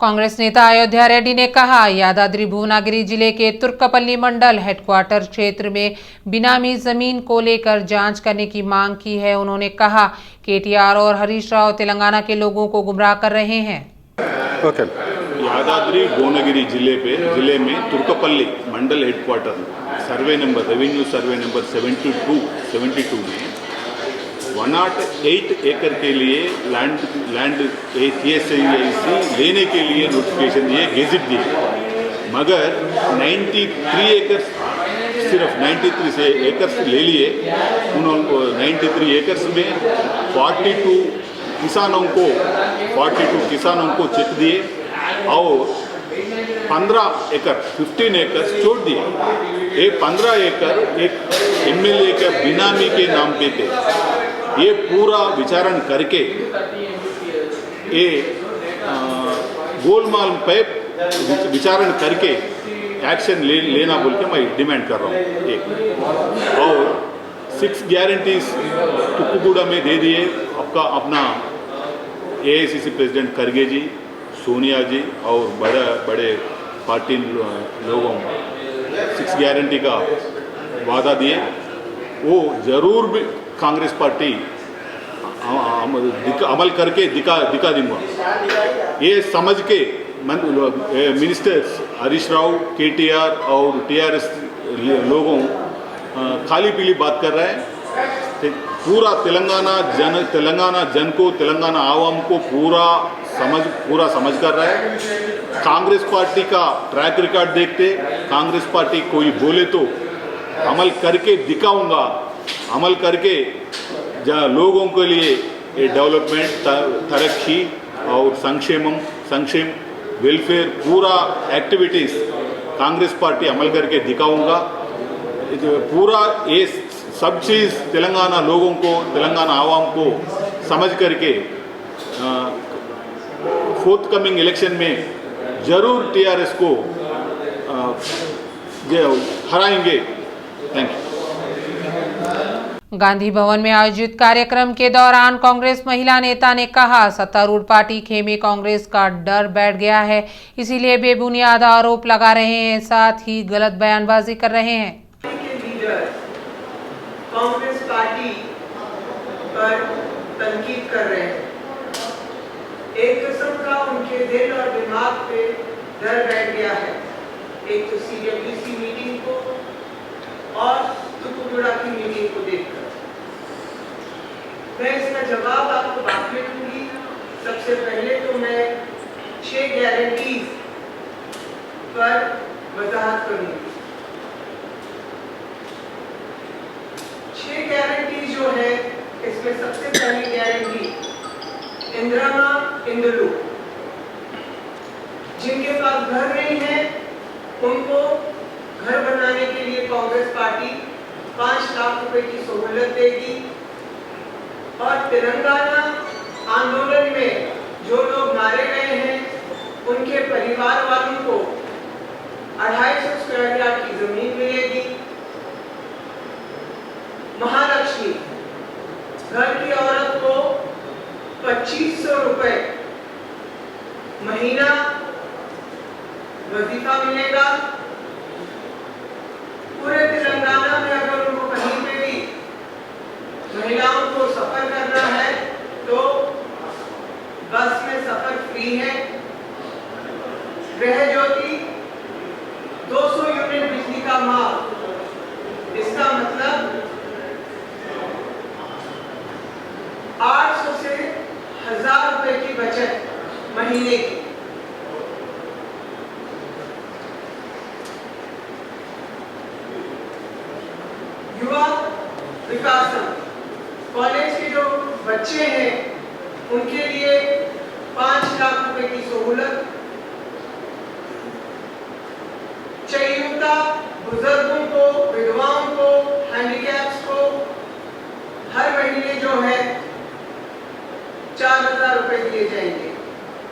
कांग्रेस नेता अयोध्या रेड्डी ने कहा, यादाद्री भुवनागिरी जिले के तुर्कपल्ली मंडल हेडक्वार्टर क्षेत्र में बिनामी जमीन को लेकर जांच करने की मांग की है। उन्होंने कहा, केटीआर और हरीश राव तेलंगाना के लोगों को गुमराह कर रहे हैं। यादाद्री भुवनागिरी जिले में Turkapalli mandal headquarter survey number revenue survey number 72 में 108 एकड़ के लिए लैंड TSIC लेने के लिए नोटिफिकेशन दिए, गेजिट दिए, मगर 93 एकड़ सिर्फ 93 एकड़ ले लिए। उन्होंने 93 एकड़ में 42 किसानों को चेक दिए और 15 एकड़ छोड़ दिए। ये 15 एकड़ एक MLA के बिनामी के नाम पे थे। ये पूरा विचारण करके ये गोलमाल पे विचारण करके एक्शन लेना बोल के मैं डिमांड कर रहा हूँ। एक और 6 गारंटीज तुक्कुगुड़ा में दे दिए। अपना AICC प्रेसिडेंट खरगे जी, सोनिया जी और बड़े पार्टी लोगों 6 गारंटी का वादा दिए। वो जरूर भी कांग्रेस पार्टी अमल करके दिखा दूंगा। ये समझ के मिनिस्टर्स हरीश राव, KTR और TRS लोगों खाली पीली बात कर रहे हैं। पूरा तेलंगाना जन को, तेलंगाना आवाम को पूरा समझ कर रहा है। कांग्रेस पार्टी का ट्रैक रिकॉर्ड देखते, कांग्रेस पार्टी कोई बोले तो अमल करके दिखाऊंगा। अमल करके लोगों के लिए डेवलपमेंट, तरक्की और संक्षेम वेलफेयर पूरा एक्टिविटीज़ कांग्रेस पार्टी अमल करके दिखाऊंगा। पूरा ये सब चीज़ तेलंगाना लोगों को, तेलंगाना आवाम को समझ करके फोर्थ कमिंग इलेक्शन में जरूर TRS को हराएंगे। Thank you. गांधी भवन में आयोजित कार्यक्रम के दौरान कांग्रेस महिला नेता ने कहा, सत्तारूढ़ पार्टी खेमे कांग्रेस का डर बैठ गया है, इसीलिए बेबुनियाद आरोप लगा रहे हैं, साथ ही गलत बयानबाजी कर रहे हैं। कांग्रेस पार्टी पर तनकीद कर रहे हैं। एक किस्म का उनके दिल और दिमाग पे डर बैठ गया है। एक तो CWC मीटिंग को और तुक्कुगुड़ा की मीटिंग को देखकर। मैं इसका जवाब आपको बाद में दूंगी। सबसे पहले तो मैं 6 गारंटीज पर वजाहत करूंगी। 6 गारंटी जो है, इसमें सबसे पहली गारंटी इंदिरा इंदलू, जिनके पास घर नहीं है उनको घर बनाने के लिए कांग्रेस पार्टी 5 लाख रुपए की सहूलत देगी। और तेलंगाना आंदोलन में जो लोग मारे गए हैं उनके परिवार वालों को 250 स्क्वायर यार्ड की जमीन मिलेगी। महालक्ष्मी, घर की औरत को 2500 रुपए महीना वजीफा मिलेगा। पूरे तेलंगाना में अगर उनको कहीं पे भी महिलाओं को सफर करना है तो बस में सफर फ्री है। गृह ज्योति 200 यूनिट बिजली का माफ। इसका मतलब 800 से 1000 रुपए की बचत महीने की। युवा विकासम, कॉलेज के जो बच्चे हैं उनके लिए 5 लाख रुपए की सहूलत। चयनिता बुजुर्गों को, विधवाओं को, हैंडीकैप्स को हर महीने जो है 4000 रुपए दिए जाएंगे।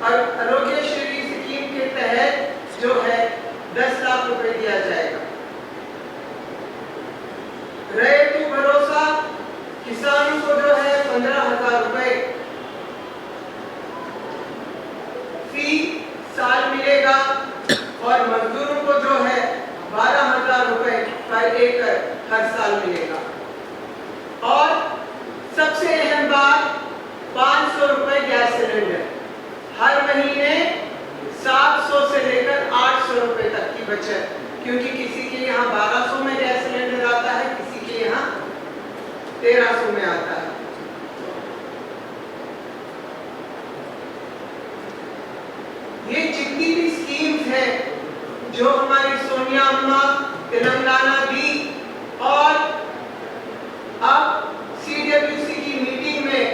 और आरोग्यश्री स्कीम के तहत जो है 10 लाख रुपए दिया जाएगा। रैयतु भरोसा, किसानों को जो है 15,000 रुपए फी मिलेगा और मजदूरों को जो है 12,000 रुपए पर एकड़ हर साल मिलेगा। और सबसे अहम बात, 500 रुपए गैस सिलेंडर, हर महीने 700 से लेकर 800 रुपए तक की बचत, क्योंकि किसी के यहाँ 1200 में गैस सिलेंडर आता है, किसी के यहाँ 1300 में आता है। ये जितनी भी स्कीम्स हैं जो हमारी सोनिया अम्मा तेलंगाना दी, और अब CWC की मीटिंग में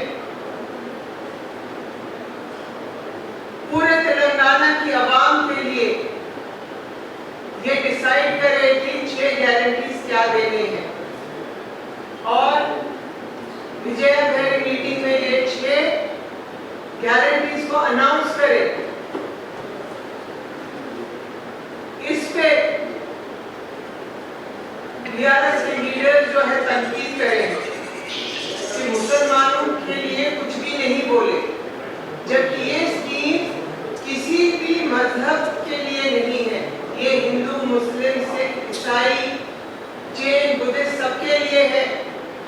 पूरे तेलंगाना की आवाम के लिए ये डिसाइड करे कि 6 गारंटीज क्या देने हैं, और विजया भैरी मीटिंग में ये 6 गारंटीज को अनाउंस करे। इस पे BRS के लीडर जो है तनकीद करें कि मुसलमानों के लिए कुछ भी नहीं बोले, जबकि ये स्कीम किसी भी मजहब के लिए नहीं है। ये हिंदू, मुस्लिम, सिख, ईसाई, जैन, बुद्धिस्ट सबके लिए है।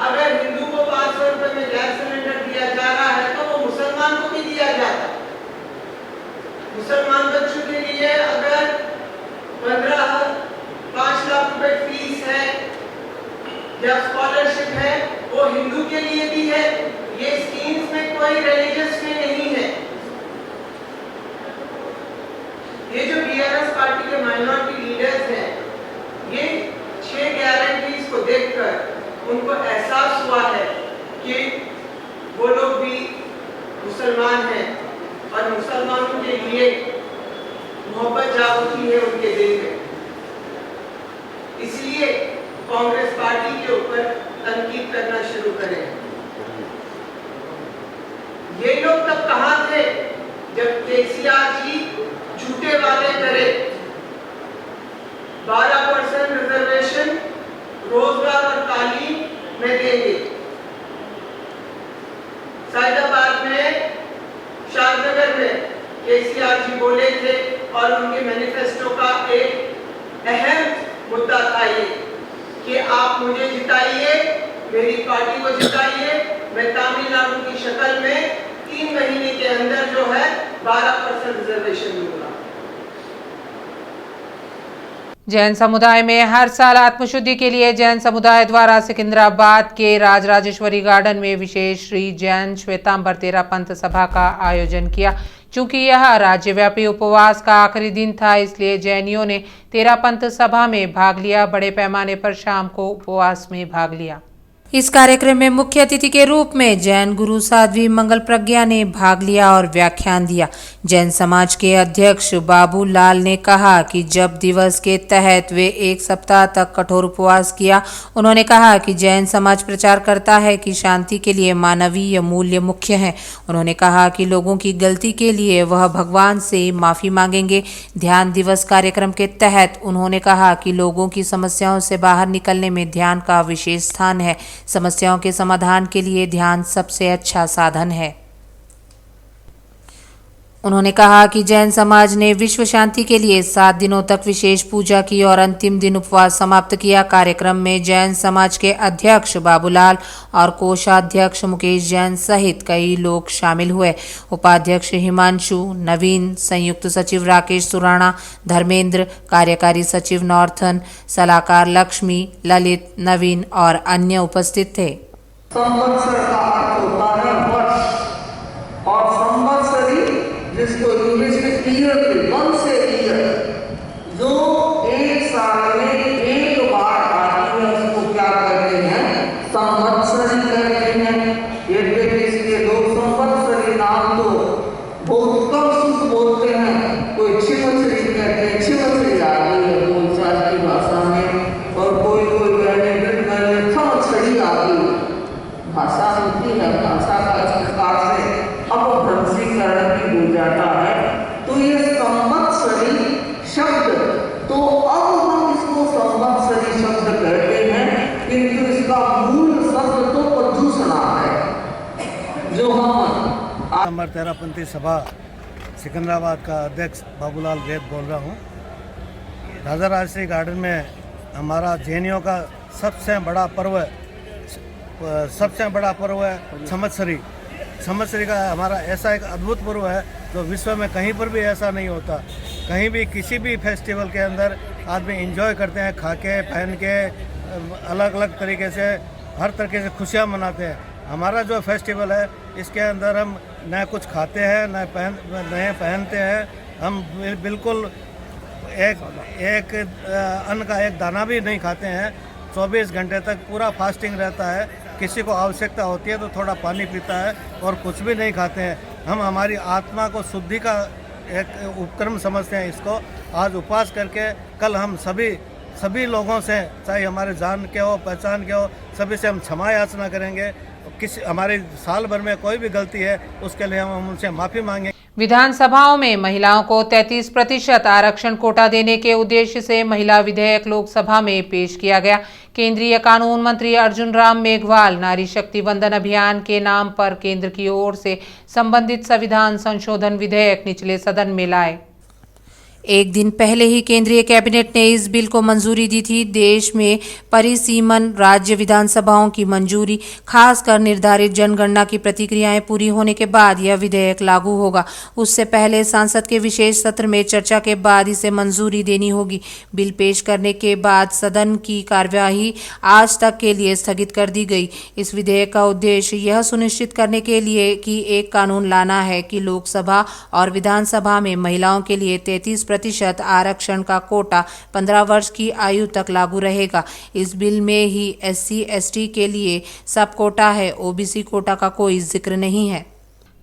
अगर हिंदू को 500 रुपए में गैस सिलेंडर दिया जा रहा है तो वो मुसलमान को भी दिया जाता। मुसलमान बच्चों के लिए अगर 5 लाख रुपए फीस है या स्कॉलरशिप है, वो हिंदू के लिए भी है। ये स्कीम्स में कोई रिलीजियस में नहीं है। ये जो BRS पार्टी के माइनॉरिटी लीडर्स हैं, ये 6 गारंटीज को देखकर उनको एहसास हुआ है कि वो लोग भी मुसलमान हैं और मुसलमानों के लिए मोहब्बत जाग उठी है उनके दिल में। इसलिए कांग्रेस पार्टी के ऊपर तनकीद करना शुरू करें। ये लोग तब कहां थे जब केसीआर जी झूठे वादे करे, 12% रिजर्वेशन रोजगार और तालीम में देंगे। सैदाबाद में, शादनगर में केसीआर जी बोले थे और उनके मैनिफेस्टो का एक अहम मुद्दा था ये कि आप मुझे जिताइए, मेरी पार्टी को जिताइए, मैं तमिलनाडु की शक्ल में 3 महीने के अंदर जो है 12% रिजर्वेशन दूंगा। जैन समुदाय में हर साल आत्मशुद्धि के लिए जैन समुदाय द्वारा सिकंदराबाद के राजराजेश्वरी गार्डन में विशेष श्री जैन श्वेतांबर तेरा पंथ सभा का आयोजन किया। चूंकि यह राज्यव्यापी उपवास का आखिरी दिन था, इसलिए जैनियों ने तेरा पंथ सभा में भाग लिया। बड़े पैमाने पर शाम को उपवास में भाग लिया। इस कार्यक्रम में मुख्य अतिथि के रूप में जैन गुरु साध्वी मंगल प्रज्ञा ने भाग लिया और व्याख्यान दिया। जैन समाज के अध्यक्ष बाबू लाल ने कहा कि जब दिवस के तहत वे 1 सप्ताह तक कठोर उपवास किया, उन्होंने कहा कि जैन समाज प्रचार करता है कि शांति के लिए मानवीय मूल्य मुख्य हैं। उन्होंने कहा कि लोगों की गलती के लिए वह भगवान से माफी मांगेंगे। ध्यान दिवस कार्यक्रम के तहत उन्होंने कहा कि लोगों की समस्याओं से बाहर निकलने में ध्यान का विशेष स्थान है। समस्याओं के समाधान के लिए ध्यान सबसे अच्छा साधन है। उन्होंने कहा कि जैन समाज ने विश्व शांति के लिए 7 दिनों तक विशेष पूजा की और अंतिम दिन उपवास समाप्त किया। कार्यक्रम में जैन समाज के अध्यक्ष बाबूलाल और कोषाध्यक्ष मुकेश जैन सहित कई लोग शामिल हुए। उपाध्यक्ष हिमांशु, नवीन, संयुक्त सचिव राकेश सुराणा, धर्मेंद्र, कार्यकारी सचिव नॉर्थन, सलाहकार लक्ष्मी, ललित, नवीन और अन्य उपस्थित थे। जिसको इंग्लिश में ईयर, 1 से ईयर, जो 1 साल में 1 बार आती है, उसको क्या कहते हैं? संवत्सरी कहते हैं। यद्यपि इसके लोग संवत्सरी नाम तो बहुत कम शुद्ध बोलते हैं। कोई छिमछरी कहते हैं, छिमछरी आ गई है बोलचाल की भाषा में, और कोई छड़ी आ गई। भाषा होती है, भाषा का संस्कार से अपभ्रंशीकरण भी हो जाता है। तो ये संवत्सरी शब्द, तो अब हम इसको संवत्सरी शब्द कहते हैं, किंतु इसका मूल शब्द तो प्रदूषणा है, जो हम नंबर 13 पंथी सभा सिकंदराबाद का अध्यक्ष बाबूलाल वैद बोल रहा हूँ। राजा राजश्री गार्डन में हमारा जैनियों का सबसे बड़ा पर्व है संवत्सरी। संवत्सरी का हमारा ऐसा एक अद्भुत पर्व है जो विश्व में कहीं पर भी ऐसा नहीं होता। कहीं भी किसी भी फेस्टिवल के अंदर आदमी एंजॉय करते हैं, खा के पहन के अलग अलग तरीके से हर तरीके से खुशियाँ मनाते हैं। हमारा जो फेस्टिवल है इसके अंदर हम न कुछ खाते हैं न पहनते हैं। हम बिल्कुल एक अन्न का एक दाना भी नहीं खाते हैं। 24 घंटे तक पूरा फास्टिंग रहता है। किसी को आवश्यकता होती है तो थोड़ा पानी पीता है और कुछ भी नहीं खाते हैं। हम हमारी आत्मा को शुद्धि का एक उपक्रम समझते हैं इसको। आज उपवास करके कल हम सभी लोगों से, चाहे हमारे जान के हो पहचान के हो, सभी से हम क्षमा याचना करेंगे। किसी हमारी साल भर में कोई भी गलती है उसके लिए हम उनसे माफ़ी मांगेंगे। विधानसभाओं में महिलाओं को 33% आरक्षण कोटा देने के उद्देश्य से महिला विधेयक लोकसभा में पेश किया गया। केंद्रीय कानून मंत्री अर्जुन राम मेघवाल नारी शक्ति वंदन अभियान के नाम पर केंद्र की ओर से संबंधित संविधान संशोधन विधेयक निचले सदन में लाए। एक दिन पहले ही केंद्रीय कैबिनेट ने इस बिल को मंजूरी दी थी। देश में परिसीमन राज्य विधानसभाओं की मंजूरी, खासकर निर्धारित जनगणना की प्रक्रियाएं पूरी होने के बाद यह विधेयक लागू होगा। उससे पहले संसद के विशेष सत्र में चर्चा के बाद इसे मंजूरी देनी होगी। बिल पेश करने के बाद सदन की कार्यवाही आज तक के लिए स्थगित कर दी गई। इस विधेयक का उद्देश्य यह सुनिश्चित करने के लिए कि एक कानून लाना है कि लोकसभा और विधानसभा में महिलाओं के लिए 33% आरक्षण का कोटा 15 वर्ष की आयु तक लागू रहेगा। इस बिल में ही SC/ST के लिए सब कोटा है, OBC कोटा का कोई जिक्र नहीं है।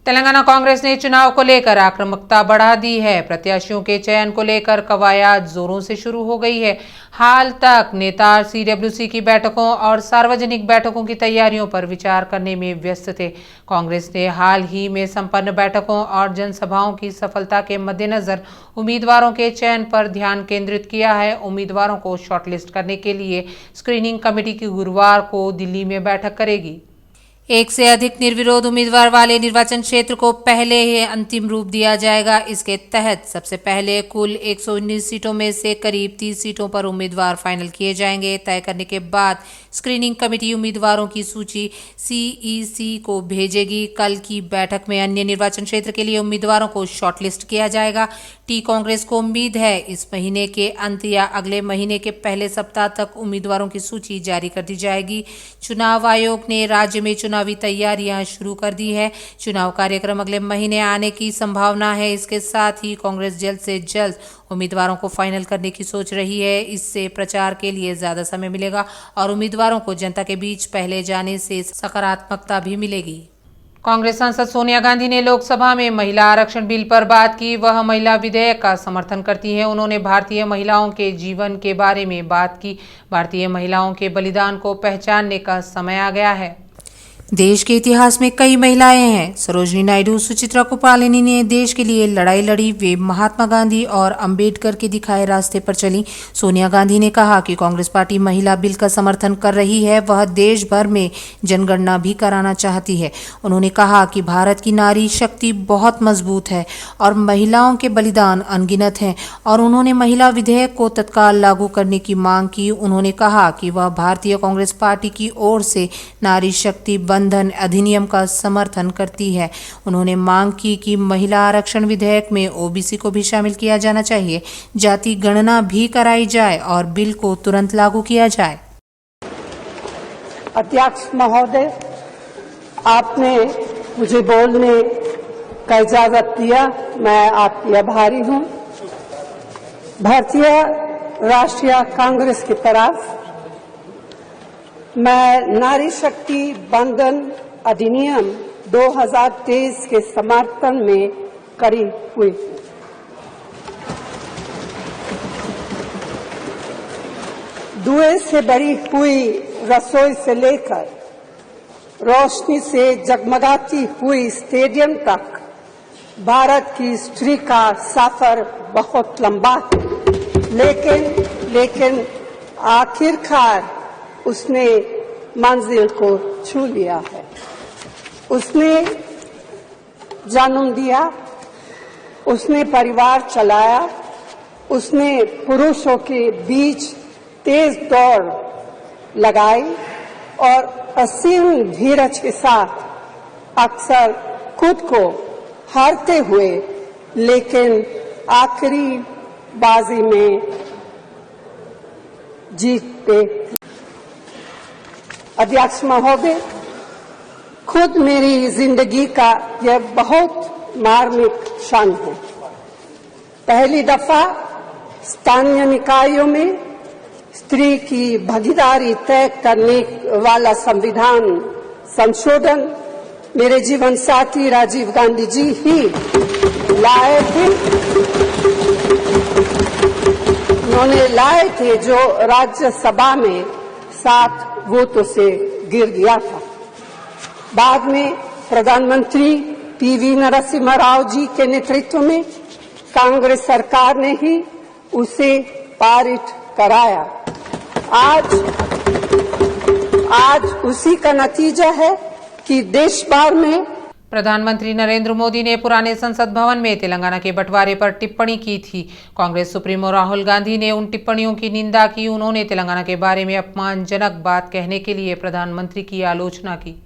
तेलंगाना कांग्रेस ने चुनाव को लेकर आक्रामकता बढ़ा दी है। प्रत्याशियों के चयन को लेकर कवायद जोरों से शुरू हो गई है। हाल तक नेता CWC की बैठकों और सार्वजनिक बैठकों की तैयारियों पर विचार करने में व्यस्त थे। कांग्रेस ने हाल ही में संपन्न बैठकों और जनसभाओं की सफलता के मद्देनजर उम्मीदवारों के चयन पर ध्यान केंद्रित किया है। उम्मीदवारों को शॉर्टलिस्ट करने के लिए स्क्रीनिंग कमेटी की गुरुवार को दिल्ली में बैठक करेगी। एक से अधिक निर्विरोध उम्मीदवार वाले निर्वाचन क्षेत्र को पहले ही अंतिम रूप दिया जाएगा। इसके तहत सबसे पहले कुल 119 सीटों में से करीब 30 सीटों पर उम्मीदवार फाइनल किए जाएंगे। तय करने के बाद स्क्रीनिंग कमेटी उम्मीदवारों की सूची CEC को भेजेगी। कल की बैठक में अन्य निर्वाचन क्षेत्र के लिए उम्मीदवारों को शॉर्टलिस्ट किया जाएगा। कांग्रेस को उम्मीद है इस महीने के अंत या अगले महीने के पहले सप्ताह तक उम्मीदवारों की सूची जारी कर दी जाएगी। चुनाव आयोग ने राज्य में चुनावी तैयारियां शुरू कर दी है। चुनाव कार्यक्रम अगले महीने आने की संभावना है। इसके साथ ही कांग्रेस जल्द से जल्द उम्मीदवारों को फाइनल करने की सोच रही है। इससे प्रचार के लिए ज्यादा समय मिलेगा और उम्मीदवारों को जनता के बीच पहले जाने से सकारात्मकता भी मिलेगी। कांग्रेस सांसद सोनिया गांधी ने लोकसभा में महिला आरक्षण बिल पर बात की। वह महिला विधेयक का समर्थन करती हैं। उन्होंने भारतीय महिलाओं के जीवन के बारे में बात की। भारतीय महिलाओं के बलिदान को पहचानने का समय आ गया है। देश के इतिहास में कई महिलाएं हैं। सरोजिनी नायडू, सुचित्रा कृपालिनी ने देश के लिए लड़ाई लड़ी। वे महात्मा गांधी और अंबेडकर के दिखाए रास्ते पर चली। सोनिया गांधी ने कहा कि कांग्रेस पार्टी महिला बिल का समर्थन कर रही है। वह देश भर में जनगणना भी कराना चाहती है। उन्होंने कहा कि भारत की नारी शक्ति बहुत मजबूत है और महिलाओं के बलिदान अनगिनत हैं और उन्होंने महिला विधेयक को तत्काल लागू करने की मांग की। उन्होंने कहा कि वह भारतीय कांग्रेस पार्टी की ओर से नारी शक्ति बंधन अधिनियम का समर्थन करती है। उन्होंने मांग की कि महिला आरक्षण विधेयक में OBC को भी शामिल किया जाना चाहिए, जाति गणना भी कराई जाए और बिल को तुरंत लागू किया जाए। अध्यक्ष महोदय, आपने मुझे बोलने का इजाजत दिया, मैं आपकी आभारी हूं। भारतीय राष्ट्रीय कांग्रेस की तरफ मैं नारी शक्ति बंधन अधिनियम 2023 के समर्थन में खड़ी हुई। धुएं से भरी हुई रसोई से लेकर रोशनी से जगमगाती हुई स्टेडियम तक भारत की स्त्री का सफर बहुत लंबा है, लेकिन आखिरकार उसने मंजिल को छू लिया है। उसने जन्म दिया, उसने परिवार चलाया। उसने पुरुषों के बीच तेज दौड़ लगाई और असीम धीरज के साथ अक्सर खुद को हारते हुए लेकिन आखिरी बाजी में जीतते। अध्यक्ष महोदय, खुद मेरी जिंदगी का यह बहुत मार्मिक क्षण है। पहली दफा स्थानीय निकायों में स्त्री की भागीदारी तय करने वाला संविधान संशोधन मेरे जीवन साथी राजीव गांधी जी ही लाए थे। उन्होंने लाए थे जो राज्यसभा में 7 वोटों से गिर गया था। बाद में प्रधानमंत्री पीवी नरसिम्हा राव जी के नेतृत्व में कांग्रेस सरकार ने ही उसे पारित कराया। आज उसी का नतीजा है कि देश भर में प्रधानमंत्री नरेंद्र मोदी ने पुराने संसद भवन में तेलंगाना के बंटवारे पर टिप्पणी की थी। कांग्रेस सुप्रीमो राहुल गांधी ने उन टिप्पणियों की निंदा की। उन्होंने तेलंगाना के बारे में अपमानजनक बात कहने के लिए प्रधानमंत्री की आलोचना की।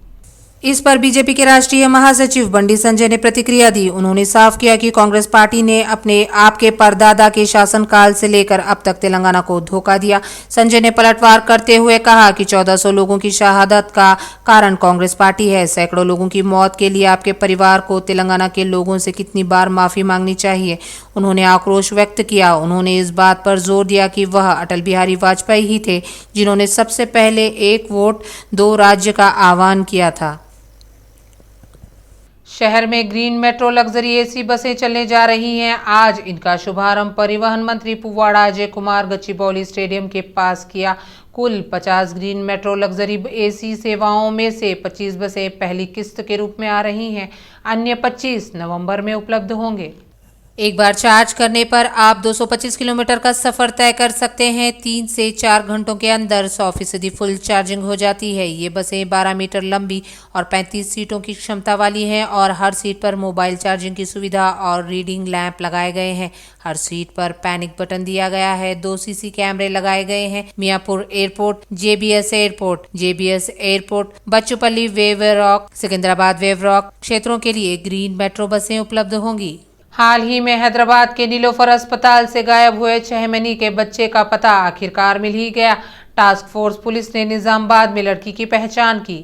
इस पर बीजेपी के राष्ट्रीय महासचिव बंडी संजय ने प्रतिक्रिया दी। उन्होंने साफ किया कि कांग्रेस पार्टी ने अपने आप के परदादा के शासनकाल से लेकर अब तक तेलंगाना को धोखा दिया। संजय ने पलटवार करते हुए कहा कि 1400 लोगों की शहादत का कारण कांग्रेस पार्टी है। सैकड़ों लोगों की मौत के लिए आपके परिवार को तेलंगाना के लोगों से कितनी बार माफी मांगनी चाहिए। उन्होंने आक्रोश व्यक्त किया। उन्होंने इस बात पर जोर दिया कि वह अटल बिहारी वाजपेयी ही थे जिन्होंने सबसे पहले 1 वोट 2 राज्य का आह्वान किया था। शहर में ग्रीन मेट्रो लग्जरी एसी बसें चलने जा रही हैं। आज इनका शुभारंभ परिवहन मंत्री पुव्वाड़ा अजय कुमार गच्चीबौली स्टेडियम के पास किया। कुल 50 ग्रीन मेट्रो लग्जरी एसी सेवाओं में से 25 बसें पहली किस्त के रूप में आ रही हैं। अन्य 25 नवंबर में उपलब्ध होंगे। एक बार चार्ज करने पर आप 225 किलोमीटर का सफर तय कर सकते हैं। 3 से 4 घंटों के अंदर 100% फुल चार्जिंग हो जाती है। ये बसें 12 मीटर लंबी और 35 सीटों की क्षमता वाली हैं और हर सीट पर मोबाइल चार्जिंग की सुविधा और रीडिंग लैंप लगाए गए हैं। हर सीट पर पैनिक बटन दिया गया है। 2 सीसी कैमरे लगाए गए हैं। Miyapur airport, JBS airport, Bachupally Waverock, Secunderabad Waverock क्षेत्रों के लिए ग्रीन मेट्रो बसें उपलब्ध होंगी। हाल ही में हैदराबाद के नीलोफर अस्पताल से गायब हुए 6 महीने के बच्चे का पता आखिरकार मिल ही गया। टास्क फोर्स पुलिस ने निजामाबाद में लड़की की पहचान की।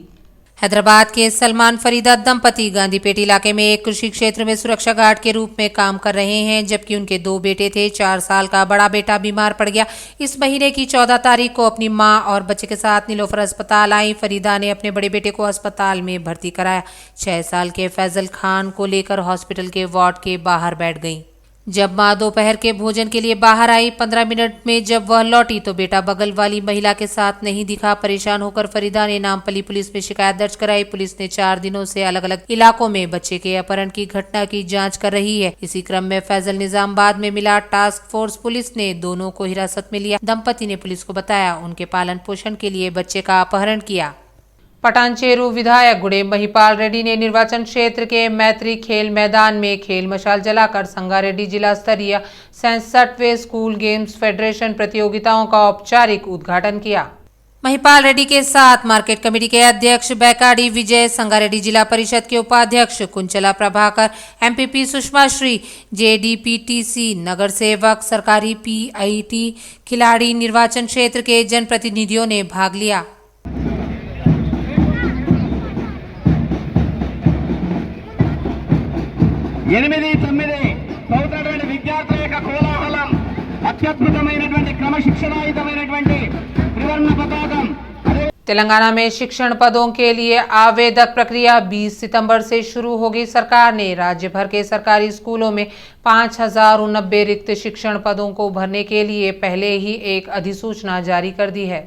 हैदराबाद के सलमान फरीदा दंपति गांधीपेट इलाके में एक कृषि क्षेत्र में सुरक्षा गार्ड के रूप में काम कर रहे हैं, जबकि उनके 2 बेटे थे। 4 साल का बड़ा बेटा बीमार पड़ गया। इस महीने की 14 तारीख को अपनी मां और बच्चे के साथ नीलोफर अस्पताल आई। फरीदा ने अपने बड़े बेटे को अस्पताल में भर्ती कराया। 6 साल के फैजल खान को लेकर हॉस्पिटल के वार्ड के बाहर बैठ गई। जब मां दोपहर के भोजन के लिए बाहर आई, 15 मिनट में जब वह लौटी तो बेटा बगल वाली महिला के साथ नहीं दिखा। परेशान होकर फरीदा ने नामपल्ली पुलिस में शिकायत दर्ज कराई। पुलिस ने 4 दिनों से अलग अलग इलाकों में बच्चे के अपहरण की घटना की जांच कर रही है। इसी क्रम में फैजल निजामाबाद में मिला। टास्क फोर्स पुलिस ने दोनों को हिरासत में लिया। दंपति ने पुलिस को बताया उनके पालन पोषण के लिए बच्चे का अपहरण किया। पटानचेरू विधायक गुडेम महिपाल रेड्डी ने निर्वाचन क्षेत्र के मैत्री खेल मैदान में खेल मशाल जलाकर संगारेड्डी जिला स्तरीय 67वें स्कूल गेम्स फेडरेशन प्रतियोगिताओं का औपचारिक उद्घाटन किया। महिपाल रेड्डी के साथ मार्केट कमेटी के अध्यक्ष बैकाडी विजय, संगारेड्डी जिला परिषद के उपाध्यक्ष कुंचला प्रभाकर, एमपीपी सुषमा श्री, जेडीपीटीसी नगर सेवक, सरकारी पीआईटी खिलाड़ी, निर्वाचन क्षेत्र के जनप्रतिनिधियों ने भाग लिया। విద్యార్థుల యొక్క కోలాహలం, అత్యద్భుతమైనటువంటి క్రమశిక్షణాయుతమైనటువంటి త్రివర్ణ పతాకం। तेलंगाना में शिक्षण पदों के लिए आवेदक प्रक्रिया 20 सितंबर से शुरू होगी। सरकार ने राज्य भर के सरकारी स्कूलों में 5090 रिक्त शिक्षण पदों को भरने के लिए पहले ही एक अधिसूचना जारी कर दी है।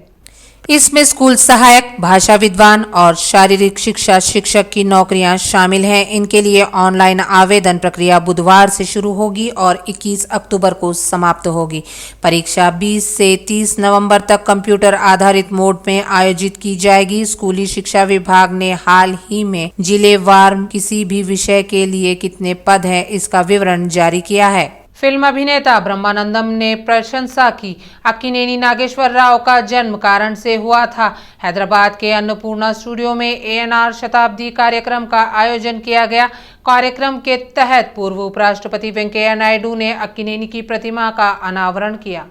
इसमें स्कूल सहायक, भाषा विद्वान और शारीरिक शिक्षा शिक्षक की नौकरियां शामिल हैं। इनके लिए ऑनलाइन आवेदन प्रक्रिया बुधवार से शुरू होगी और 21 अक्टूबर को समाप्त होगी। परीक्षा 20 से 30 नवंबर तक कंप्यूटर आधारित मोड में आयोजित की जाएगी। स्कूली शिक्षा विभाग ने हाल ही में जिलेवार किसी भी विषय के लिए कितने पद हैं, इसका विवरण जारी किया है। फिल्म अभिनेता ब्रह्मानंदम ने प्रशंसा की। अक्किनेनी नागेश्वर राव का जन्म कारण से हुआ था। हैदराबाद के अन्नपूर्णा स्टूडियो में ANR शताब्दी कार्यक्रम का आयोजन किया गया। कार्यक्रम के तहत पूर्व उपराष्ट्रपति वेंकैया नायडू ने अक्किनेनी की प्रतिमा का अनावरण किया।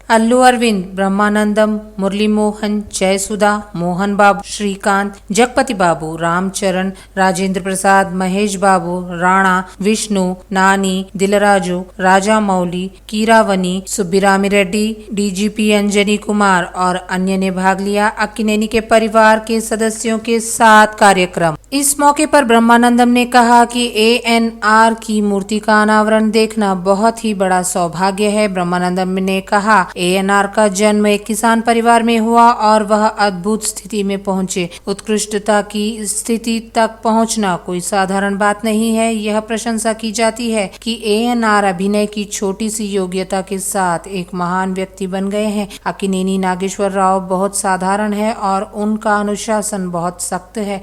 अल्लू अरविंद, ब्रह्मानंदम, मुरली मोहन, जयसुधा, मोहन बाबू, श्रीकांत, जगपति बाबू, रामचरण, राजेंद्र प्रसाद, महेश बाबू, राणा, विष्णु, नानी, दिलराजू, राजा मौली, कीरावनी, सुब्बीरामी रेड्डी, DGP अंजनी कुमार और अन्य ने भाग लिया। अक्किनेनी के परिवार के सदस्यों के साथ कार्यक्रम। इस मौके पर ब्रह्मानंदम ने कहा कि ANR की मूर्ति का अनावरण देखना बहुत ही बड़ा सौभाग्य है। ब्रह्मानंदम ने कहा, ANR का जन्म एक किसान परिवार में हुआ और वह अद्भुत स्थिति में पहुंचे। उत्कृष्टता की स्थिति तक पहुंचना कोई साधारण बात नहीं है। यह प्रशंसा की जाती है कि ANR अभिनय की छोटी सी योग्यता के साथ एक महान व्यक्ति बन गए हैं। अक्किनेनी नागेश्वर राव बहुत साधारण है और उनका अनुशासन बहुत सख्त है।